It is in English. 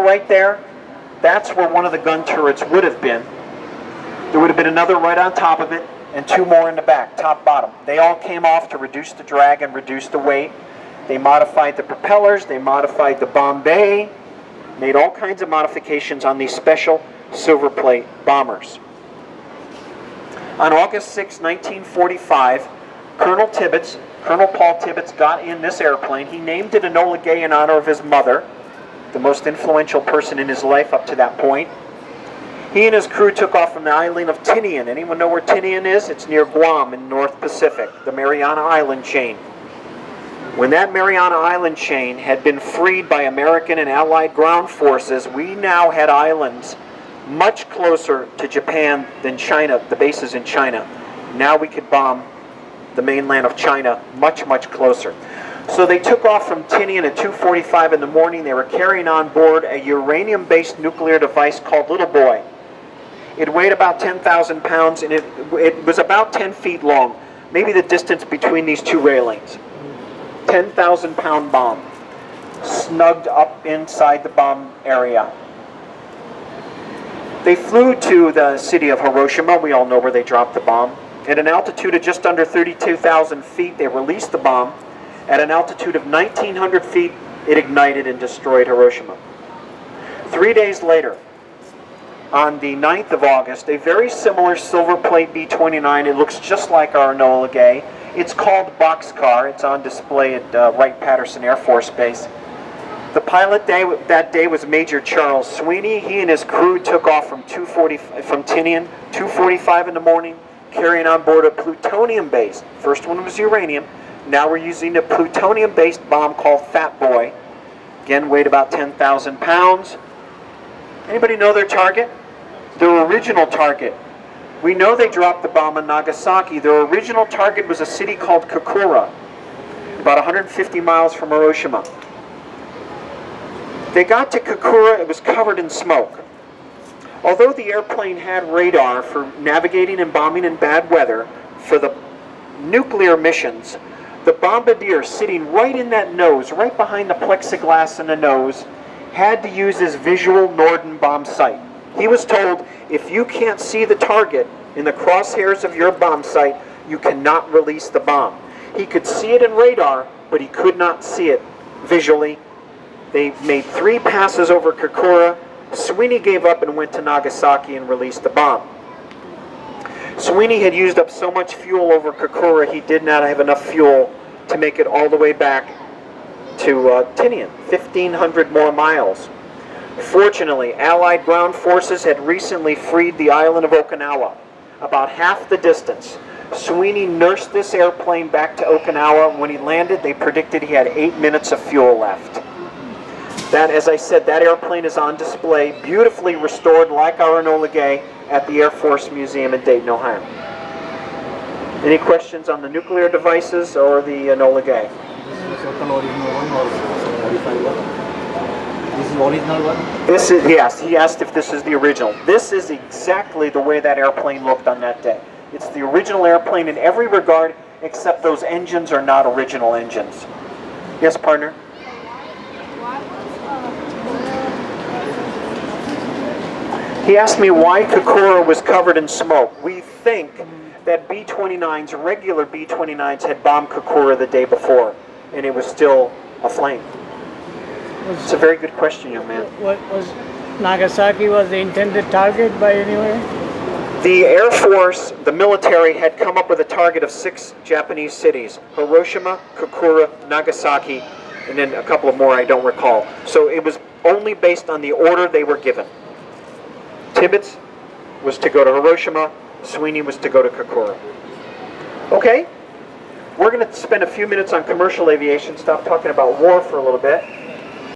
right there, that's where one of the gun turrets would have been. There would have been another right on top of it, and two more in the back, top, bottom. They all came off to reduce the drag and reduce the weight. They modified the propellers, they modified the bomb bay, made all kinds of modifications on these special silver plate bombers. On August 6, 1945, Colonel Paul Tibbets got in this airplane. He named it Enola Gay in honor of his mother, the most influential person in his life up to that point. He and his crew took off from the island of Tinian. Anyone know where Tinian is? It's near Guam in the North Pacific, the Mariana Island chain. When that Mariana Island chain had been freed by American and Allied ground forces, we now had islands much closer to Japan than China, the bases in China. Now we could bomb the mainland of China much, much closer. So they took off from Tinian at 2:45 in the morning. They were carrying on board a uranium-based nuclear device called Little Boy. It weighed about 10,000 pounds, and it was about 10 feet long, maybe the distance between these two railings. 10,000 pound bomb, snugged up inside the bomb area. They flew to the city of Hiroshima. We all know where they dropped the bomb. At an altitude of just under 32,000 feet, they released the bomb. At an altitude of 1,900 feet, it ignited and destroyed Hiroshima. 3 days later, on the 9th of August, a very similar silver plate B-29, it looks just like our Enola Gay. It's called Boxcar. It's on display at Wright-Patterson Air Force Base. The pilot that day was Major Charles Sweeney. He and his crew took off from Tinian, 2:45 in the morning, carrying on board a plutonium-based. First one was uranium. Now we're using a plutonium-based bomb called Fat Boy. Again, weighed about 10,000 pounds. Anybody know their target? Their original target. We know they dropped the bomb on Nagasaki. Their original target was a city called Kokura, about 150 miles from Hiroshima. They got to Kokura, it was covered in smoke. Although the airplane had radar for navigating and bombing in bad weather for the nuclear missions, the bombardier sitting right in that nose, right behind the plexiglass in the nose, had to use his visual Norden bomb sight. He was told, if you can't see the target in the crosshairs of your bomb sight, you cannot release the bomb. He could see it in radar, but he could not see it visually. They made 3 passes over Kokura. Sweeney gave up and went to Nagasaki and released the bomb. Sweeney had used up so much fuel over Kokura, he did not have enough fuel to make it all the way back to Tinian, 1,500 more miles. Fortunately, Allied ground forces had recently freed the island of Okinawa, about half the distance. Sweeney nursed this airplane back to Okinawa. When he landed, they predicted he had 8 minutes of fuel left. That, as I said, that airplane is on display, beautifully restored like our Enola Gay at the Air Force Museum in Dayton, Ohio. Any questions on the nuclear devices or the Enola Gay? This is the original one? This is, yes, he asked if this is the original. This is exactly the way that airplane looked on that day. It's the original airplane in every regard, except those engines are not original engines. Yes, partner? He asked me why Kokura was covered in smoke. We think that B-29s, regular B-29s, had bombed Kokura the day before, and it was still aflame. It's a very good question, young man. What was Nagasaki was the intended target by anywhere? The Air Force, the military, had come up with a target of 6 Japanese cities: Hiroshima, Kokura, Nagasaki, and then a couple of more I don't recall. So it was only based on the order they were given. Tibbets was to go to Hiroshima, Sweeney was to go to Kokura. Okay, we're going to spend a few minutes on commercial aviation, stop talking about war for a little bit.